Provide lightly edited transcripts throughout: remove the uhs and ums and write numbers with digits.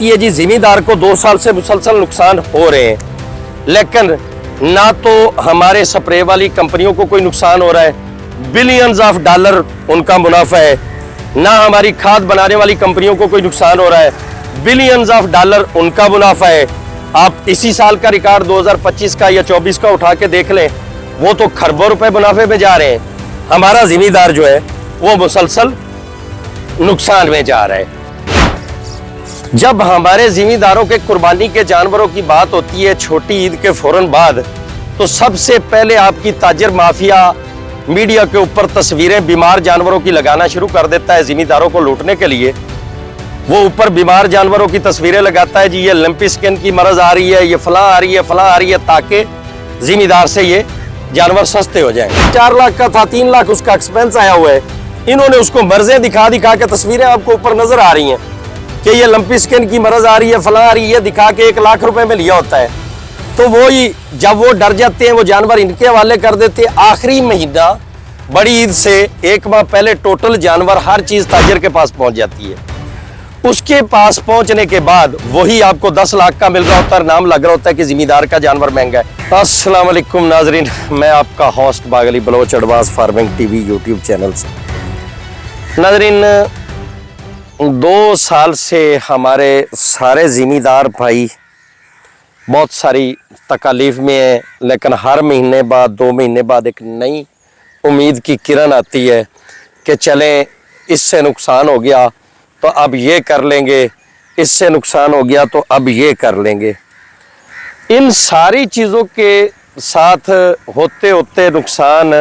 जाती है जी जिमीदार को 2 साल से मुसलसल नुकसान हो रहे हैं, लेकिन ना तो हमारे स्प्रे वाली कंपनियों को कोई नुकसान हो रहा है, बिलियंस ऑफ डॉलर उनका मुनाफा है, ना हमारी खाद बनाने वाली कंपनियों को कोई नुकसान हो रहा है, बिलियंस ऑफ डॉलर उनका मुनाफा है। आप इसी साल का रिकॉर्ड 2025 का या 24 का उठा के देख लें, वो तो खरबों रुपए मुनाफे में जा रहे हैं। हमारा जिमीदार जो है वो मुसलसल नुकसान में जा रहा है। जब हमारे जिमीदारों के कुर्बानी के जानवरों की बात होती है छोटी ईद के फौरन बाद, तो सबसे पहले आपकी ताजर माफिया मीडिया के ऊपर तस्वीरें बीमार जानवरों की लगाना शुरू कर देता है जिमीदारों को लूटने के लिए। वो ऊपर बीमार जानवरों की तस्वीरें लगाता है, जी ये लंपी स्किन की मरज आ रही है, ये फलां आ रही है, फलां आ रही है, ताकि जिमीदार से ये जानवर सस्ते हो जाएं। 4 लाख का था, 3 लाख उसका एक्सपेंस आया हुआ है। इन्होंने उसको मर्जें दिखा दिखा के तस्वीरें आपको ऊपर नजर आ रही हैं कि ये लंपी स्किन की मरज आ रही है, फलां आ रही है, दिखा के 1 लाख रुपए में लिया होता है। तो वो ही जब वो डर जाते हैं, वो जानवर इनके हवाले कर देते हैं। आखिरी महीना बड़ी ईद से 1 माह पहले टोटल जानवर हर चीज ताजर के पास पहुंच जाती है। उसके पास पहुंचने के बाद वही आपको 10 लाख का मिल रहा होता है, नाम लग रहा होता है कि जिमीदार का जानवर महंगा है। अस्सलाम वालेकुम नाजरीन, मैं आपका host Bagli Baloch advance farming TV YouTube channel से। नाजरीन, 2 साल से हमारे सारे जिमीदार भाई बहुत सारी तकालीफ में है, लेकिन हर महीने बाद 2 महीने बाद एक नई उम्मीद की किरण आती है कि चलें, इससे नुकसान हो गया तो अब ये कर लेंगे, इससे नुकसान हो गया तो अब ये कर लेंगे। इन सारी चीज़ों के साथ होते होते नुकसान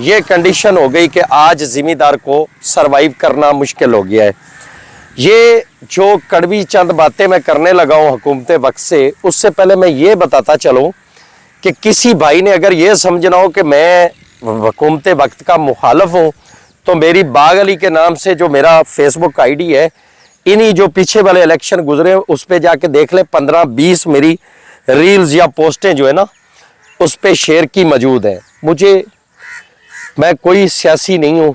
ये कंडीशन हो गई कि आज ज़िमीदार को सरवाइव करना मुश्किल हो गया है। ये जो कड़वी चंद बातें मैं करने लगा हूँ हुकूमत वक्त से, उससे पहले मैं ये बताता चलूँ कि किसी भाई ने अगर ये समझना हो कि मैं हुकूमत वक्त का मुखालफ हूँ, तो मेरी बाग अली के नाम से जो मेरा फेसबुक आईडी है, इन्हीं जो पीछे वाले इलेक्शन गुजरे उस पर जाके देख ले, 15-20 मेरी रील्स या पोस्टें जो है ना उस पर शेयर की मौजूद हैं। मैं कोई सियासी नहीं हूँ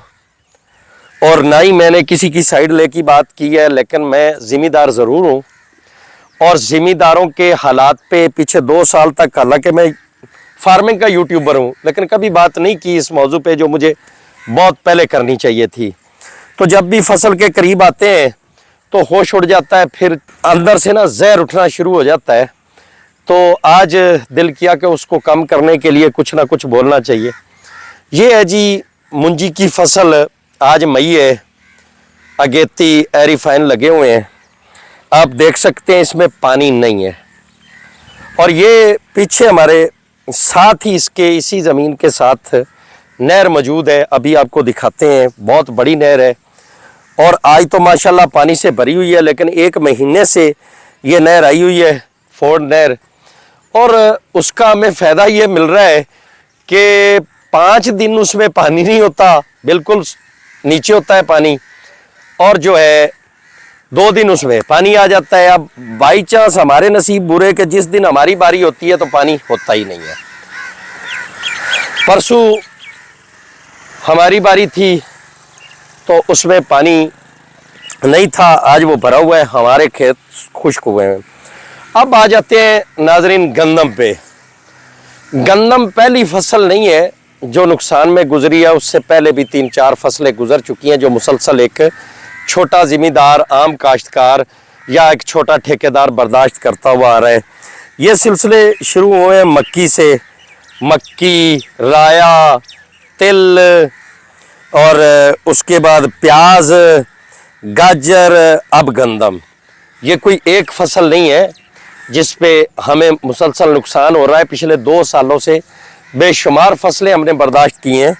और ना ही मैंने किसी की साइड ले की बात की है, लेकिन मैं ज़िमीदार ज़रूर हूँ और ज़िमीदारों के हालात पे पिछले 2 साल तक, हालांकि मैं फार्मिंग का यूट्यूबर हूँ, लेकिन कभी बात नहीं की इस मौजू पे जो मुझे बहुत पहले करनी चाहिए थी। तो जब भी फसल के करीब आते हैं तो होश उड़ जाता है, फिर अंदर से ना जहर उठना शुरू हो जाता है। तो आज दिल किया कि उसको कम करने के लिए कुछ ना कुछ बोलना चाहिए। ये है जी मुंजी की फसल, आज मई है, अगेती एरीफाइन लगे हुए हैं, आप देख सकते हैं इसमें पानी नहीं है। और ये पीछे हमारे साथ ही इसके इसी ज़मीन के साथ नहर मौजूद है, अभी आपको दिखाते हैं, बहुत बड़ी नहर है और आज तो माशाल्लाह पानी से भरी हुई है, लेकिन 1 महीने से ये नहर आई हुई है, फोर्ड नहर। और उसका हमें फ़ायदा ये मिल रहा है कि 5 दिन उसमें पानी नहीं होता, बिल्कुल नीचे होता है पानी, और जो है 2 दिन उसमें पानी आ जाता है। अब बाई चांस हमारे नसीब बुरे कि जिस दिन हमारी बारी होती है तो पानी होता ही नहीं है। परसों हमारी बारी थी तो उसमें पानी नहीं था, आज वो भरा हुआ है, हमारे खेत खुश्क हुए हैं। अब आ जाते हैं नाजरीन गंदम पे। गंदम पहली फसल नहीं है जो नुकसान में गुजरी है, उससे पहले भी 3-4 फसलें गुजर चुकी हैं जो मुसलसल एक छोटा ज़िमीदार, आम काश्तकार या एक छोटा ठेकेदार बर्दाश्त करता हुआ आ रहा है। ये सिलसिले शुरू हुए हैं मक्की से, मक्की, राया, तिल और उसके बाद प्याज, गाजर, अब गंदम। ये कोई एक फसल नहीं है जिस पे हमें मुसलसल नुकसान हो रहा है। पिछले 2 सालों से बेशुमार फसलें हमने बर्दाश्त की हैं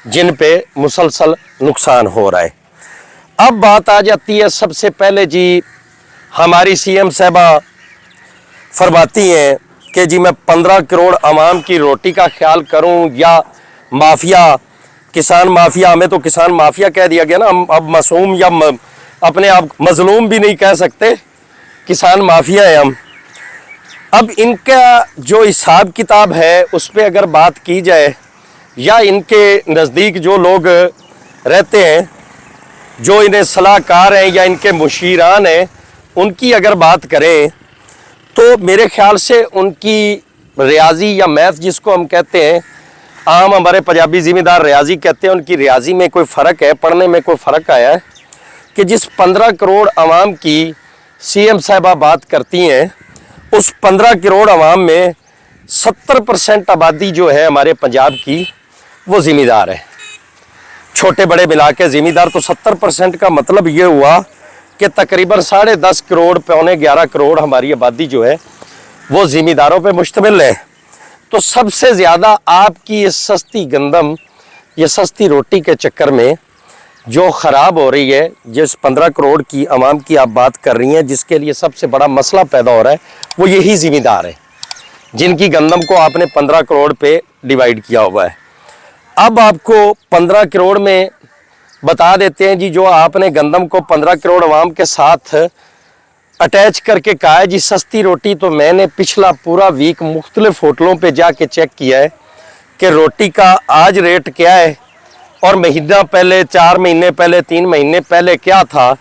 जिन पे मुसलसल नुकसान हो रहा है। अब बात आ जाती है सबसे पहले जी, हमारी सीएम साहबा फरमाती हैं कि जी मैं 15 करोड़ आवाम की रोटी का ख्याल करूं या माफिया, किसान माफिया, हमें तो किसान माफिया कह दिया गया ना, हम अब मासूम या अपने आप मजलूम भी नहीं कह सकते, किसान माफिया है हम। अब इनका जो हिसाब किताब है उस पर अगर बात की जाए, या इनके नज़दीक जो लोग रहते हैं, जो इन्हें सलाहकार हैं या इनके मुशीरान हैं, उनकी अगर बात करें तो मेरे ख्याल से उनकी रियाजी या मैथ जिसको हम कहते हैं, आम हमारे पंजाबी ज़िमीदार रियाजी कहते हैं, उनकी रियाजी में कोई फ़र्क है, पढ़ने में कोई फ़र्क आया है कि जिस 15 करोड़ आवाम की सीएम साहिबा बात करती हैं, उस 15 करोड़ आवाम में 70% आबादी जो है हमारे पंजाब की वो ज़िमीदार है। छोटे बड़े मिला के ज़िमीदार, तो 70% का मतलब ये हुआ कि तकरीबन 10.5 करोड़ पौने 11 करोड़ हमारी आबादी जो है वो ज़िमीदारों पे मुश्तमिल है। तो सबसे ज़्यादा आपकी ये सस्ती गंदम, ये सस्ती रोटी के चक्कर में जो ख़राब हो रही है, जिस 15 करोड़ की आवाम की आप बात कर रही हैं, जिसके लिए सबसे बड़ा मसला पैदा हो रहा है, वो यही ज़िमीदार है जिनकी गंदम को आपने 15 करोड़ पे डिवाइड किया हुआ है। अब आपको 15 करोड़ में बता देते हैं जी, जो आपने गंदम को 15 करोड़ आवाम के साथ अटैच करके कहा है जी सस्ती रोटी, तो मैंने पिछला पूरा वीक मुख्तलिफ होटलों पे जाके चेक किया है कि रोटी का आज रेट क्या है और महीना पहले, 4 महीने पहले, 3 महीने पहले क्या था।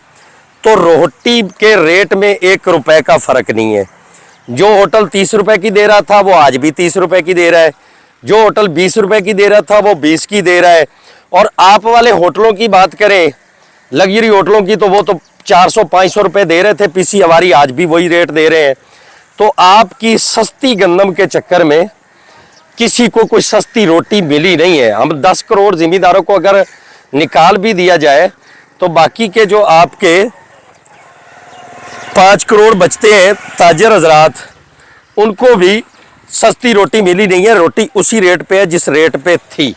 तो रोटी के रेट में 1 रुपए का फ़र्क नहीं है। जो होटल 30 रुपए की दे रहा था वो आज भी 30 रुपए की दे रहा है, जो होटल 20 रुपए की दे रहा था वो 20 की दे रहा है। और आप वाले होटलों की बात करें, लग्जरी होटलों की, तो वो तो 400-500 रुपए दे रहे थे, पीसी हमारी आज भी वही रेट दे रहे हैं। तो आपकी सस्ती गंदम के चक्कर में किसी को कोई सस्ती रोटी मिली नहीं है। हम 10 करोड़ ज़िमीदारों को अगर निकाल भी दिया जाए तो बाकी के जो आपके 5 करोड़ बचते हैं ताजर हजरात, उनको भी सस्ती रोटी मिली नहीं है। रोटी उसी रेट पे है जिस रेट पे थी।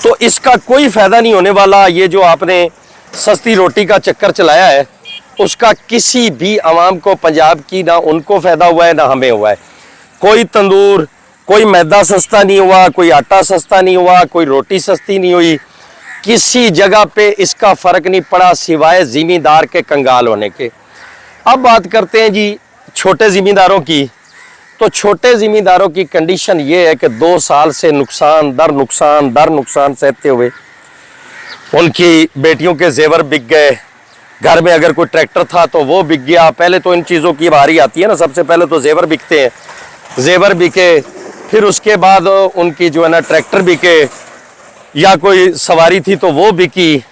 तो इसका कोई फ़ायदा नहीं होने वाला। ये जो आपने सस्ती रोटी का चक्कर चलाया है, उसका किसी भी आवाम को पंजाब की, ना उनको फ़ायदा हुआ है ना हमें हुआ है। कोई तंदूर, कोई मैदा सस्ता नहीं हुआ, कोई आटा सस्ता नहीं हुआ, कोई रोटी सस्ती नहीं हुई, किसी जगह पे इसका फ़र्क नहीं पड़ा सिवाय ज़िमीदार के कंगाल होने के। अब बात करते हैं जी छोटे ज़िमीदारों की। तो छोटे ज़िमीदारों की कंडीशन ये है कि 2 साल से नुकसान दर नुकसान सहते हुए उनकी बेटियों के जेवर बिक गए। घर में अगर कोई ट्रैक्टर था तो वो बिक गया। पहले तो इन चीज़ों की बारी आती है ना, सबसे पहले तो जेवर बिकते हैं, जेवर बिके, फिर उसके बाद उनकी जो है ना ट्रैक्टर बिके, या कोई सवारी थी तो वो बिकी।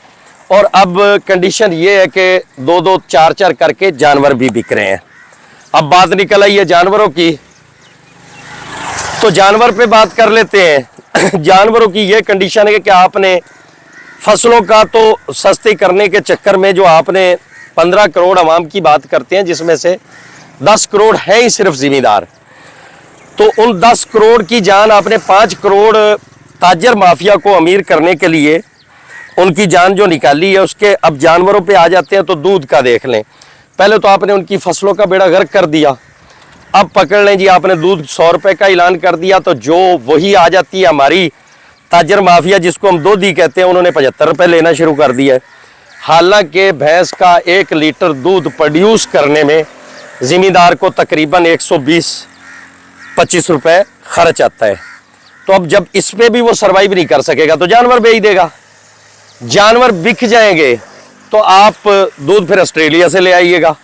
और अब कंडीशन ये है कि 2-2, 4-4 करके जानवर भी बिक रहे हैं। अब बात निकल आई है जानवरों की, तो जानवर पे बात कर लेते हैं। जानवरों की ये कंडीशन है कि आपने फसलों का तो सस्ती करने के चक्कर में जो आपने 15 करोड़ आवाम की बात करते हैं, जिसमें से 10 करोड़ है ही सिर्फ ज़िमीदार, तो उन 10 करोड़ की जान आपने 5 करोड़ ताजर माफिया को अमीर करने के लिए उनकी जान जो निकाली है, उसके अब जानवरों पे आ जाते हैं। तो दूध का देख लें, पहले तो आपने उनकी फसलों का बेड़ा गर्क कर दिया। अब पकड़ लें जी, आपने दूध 100 रुपए का ऐलान कर दिया, तो जो वही आ जाती है हमारी ताजर माफिया जिसको हम दूधी कहते हैं, उन्होंने 75 रुपये लेना शुरू कर दिया है। हालांकि भैंस का 1 लीटर दूध प्रोड्यूस करने में ज़िमीदार को तकरीबन 120-25 रुपये खर्च आता है। तो अब जब इस पर भी वो सर्वाइव नहीं कर सकेगा तो जानवर बेच देगा। जानवर बिक जाएंगे तो आप दूध फिर ऑस्ट्रेलिया से ले आइएगा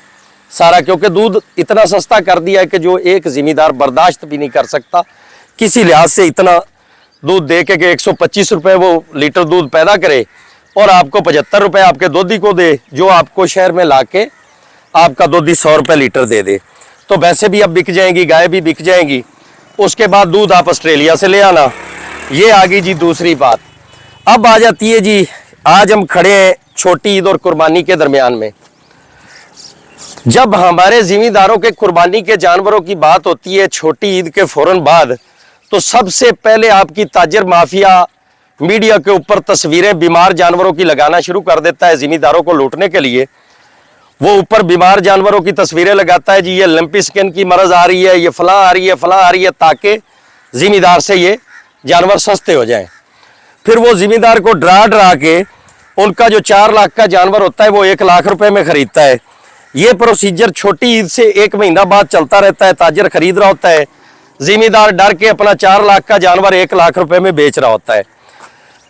सारा, क्योंकि दूध इतना सस्ता कर दिया है कि जो एक ज़िमीदार बर्दाश्त भी नहीं कर सकता किसी लिहाज से इतना दूध दे के 125 रुपये वो लीटर दूध पैदा करे और आपको 75 रुपये आपके दूधी को दे, जो आपको शहर में ला के आपका दूधी 100 रुपये लीटर दे दे। तो भैंसें भी अब बिक जाएंगी, गाय भी बिक जाएंगी। उसके बाद दूध आप ऑस्ट्रेलिया से ले आना। ये आ गई जी दूसरी बात। अब आ जाती है जी, आज हम खड़े हैं छोटी ईद और कुर्बानी के दरमियान में। जब हमारे ज़िमीदारों के कुर्बानी के जानवरों की बात होती है छोटी ईद के फ़ौरन बाद, तो सबसे पहले आपकी ताजर माफिया मीडिया के ऊपर तस्वीरें बीमार जानवरों की लगाना शुरू कर देता है ज़िमीदारों को लूटने के लिए। वो ऊपर बीमार जानवरों की तस्वीरें लगाता है जी, ये लंपी स्किन की मरज़ आ रही है, ये फलां आ रही है, फलां आ रही है, ताकि ज़िमीदार से ये जानवर सस्ते हो जाएं। फिर वो ज़िमीदार को डरा डरा के उनका जो 4 लाख का जानवर होता है वो 1 लाख रुपए में ख़रीदता है। ये प्रोसीजर छोटी ईद से 1 महीना बाद चलता रहता है। ताजर खरीद रहा होता है, ज़िमीदार डर के अपना 4 लाख का जानवर 1 लाख रुपए में बेच रहा होता है।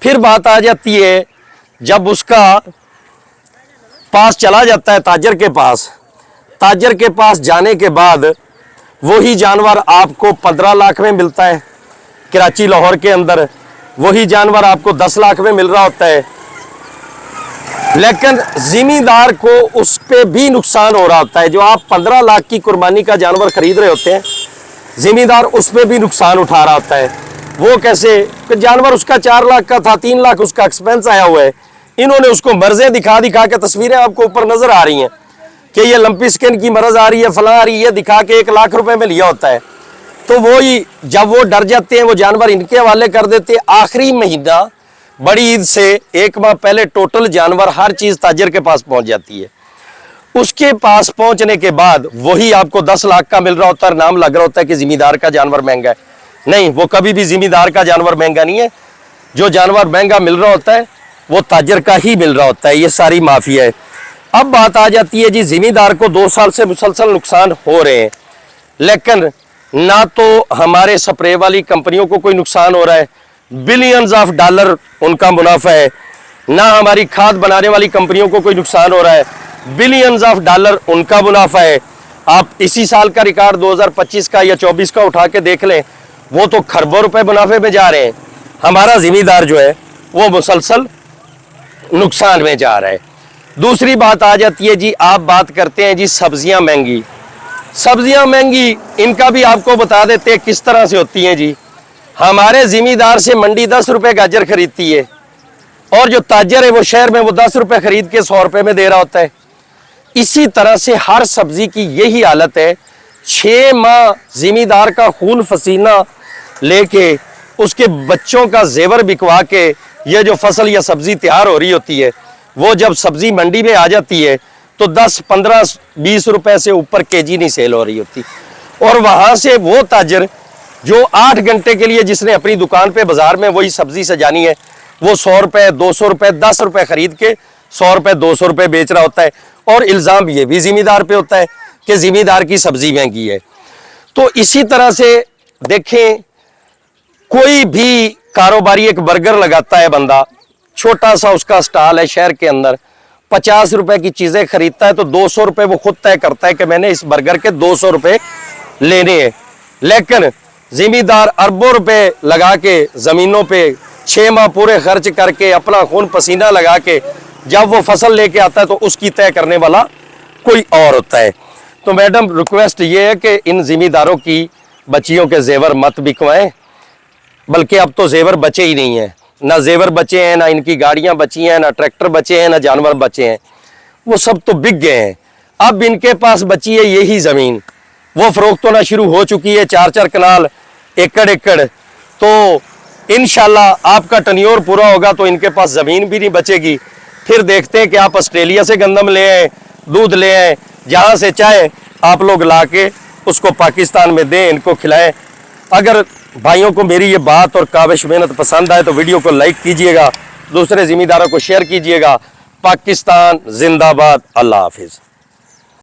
फिर बात आ जाती है जब उसका पास चला जाता है ताजर के पास, ताजर के पास जाने के बाद वही जानवर आपको 15 लाख में मिलता है कराची लाहौर के अंदर, वही जानवर आपको 10 लाख में मिल रहा होता है, लेकिन जिमीदार को उस पे भी नुकसान हो रहा होता है। जो आप 15 लाख की कुर्बानी का जानवर खरीद रहे होते हैं, जिमीदार उस पे भी नुकसान उठा रहा होता है। वो कैसे कि जानवर उसका 4 लाख का था, 3 लाख उसका एक्सपेंस आया हुआ है, इन्होंने उसको मर्जें दिखा दिखा के, तस्वीरें आपको ऊपर नजर आ रही हैं कि ये लंपी स्किन की मर्ज आ रही है, फला आ रही है, दिखा के 1 लाख रुपए में लिया होता है। तो वो ही जब वो डर जाते हैं, वो जानवर इनके हवाले कर देते हैं। आखिरी महीना बड़ी ईद से 1 माह पहले टोटल जानवर हर चीज ताजर के पास पहुंच जाती है। उसके पास पहुंचने के बाद वही आपको 10 लाख का मिल रहा होता है, नाम लग रहा होता है कि जिमीदार का जानवर महंगा है। नहीं, वो कभी भी जिमीदार का जानवर महंगा नहीं है। जो जानवर महंगा मिल रहा होता है वो ताजर का ही मिल रहा होता है। ये सारी माफिया है। अब बात आ जाती है जी, जिमीदार को 2 साल से मुसलसल नुकसान हो रहे हैं, लेकिन ना तो हमारे स्प्रे वाली कंपनियों को कोई नुकसान हो रहा है, बिलियंस ऑफ डॉलर उनका मुनाफा है, ना हमारी खाद बनाने वाली कंपनियों को कोई नुकसान हो रहा है, बिलियंस ऑफ डॉलर उनका मुनाफा है। आप इसी साल का रिकॉर्ड 2025 का या 24 का उठा के देख लें, वो तो खरबों रुपए मुनाफे में जा रहे हैं। हमारा जिमीदार जो है वो मुसलसल नुकसान में जा रहा है। दूसरी बात आ जाती है जी, आप बात करते हैं जी सब्जियां महंगी, सब्जियां महंगी, इनका भी आपको बता देते हैं किस तरह से होती हैं जी। हमारे जिमीदार से मंडी 10 रुपए गाजर खरीदती है, और जो ताजर है वो शहर में वो 10 रुपए खरीद के 100 रुपए में दे रहा होता है। इसी तरह से हर सब्जी की यही हालत है। 6 माह जिमीदार का खून पसीना लेके, उसके बच्चों का जेवर बिकवा के ये जो फसल या सब्जी तैयार हो रही होती है, वो जब सब्जी मंडी में आ जाती है तो 10, 15, 20 रुपए से ऊपर केजी नहीं सेल हो रही होती। और वहां से वो ताजर जो 8 घंटे के लिए जिसने अपनी दुकान पे बाजार में वही सब्जी सजानी है, वो 100 रुपए, 200 रुपए, 10 रुपए खरीद के 100 रुपए, 200 रुपए बेच रहा होता है। और इल्जाम ये भी जिमीदार पे होता है कि जिमीदार की सब्जी महंगी है। तो इसी तरह से देखें, कोई भी कारोबारी एक बर्गर लगाता है बंदा, छोटा सा उसका स्टॉल है शहर के अंदर, 50 रुपए की चीजें खरीदता है तो 200 रुपए वो खुद तय करता है कि मैंने इस बर्गर के 200 रुपए लेने हैं। लेकिन जिमीदार अरबों रुपए लगा के जमीनों पे 6 माह पूरे खर्च करके अपना खून पसीना लगा के जब वो फसल लेके आता है तो उसकी तय करने वाला कोई और होता है। तो मैडम, रिक्वेस्ट ये है कि इन जिमीदारों की बच्चियों के जेवर मत बिकवाएं, बल्कि अब तो जेवर बचे ही नहीं है, ना जेवर बचे हैं, ना इनकी गाड़ियां बची हैं, ना ट्रैक्टर बचे हैं, ना जानवर बचे हैं, वो सब तो बिक गए हैं। अब इनके पास बची है यही जमीन, वो फरोख्त होना शुरू हो चुकी है, 4-4 कनाल, एकड़ एकड़। तो इंशाल्लाह आपका टनियोर पूरा होगा तो इनके पास जमीन भी नहीं बचेगी। फिर देखते हैं कि आप ऑस्ट्रेलिया से गंदम ले आए, दूध ले आए, जहां से चाहे आप लोग ला के उसको पाकिस्तान में दें, इनको खिलाएं। अगर भाइयों को मेरी ये बात और काविश मेहनत पसंद आए तो वीडियो को लाइक कीजिएगा, दूसरे जिम्मेदारों को शेयर कीजिएगा। पाकिस्तान जिंदाबाद। अल्लाह हाफिज।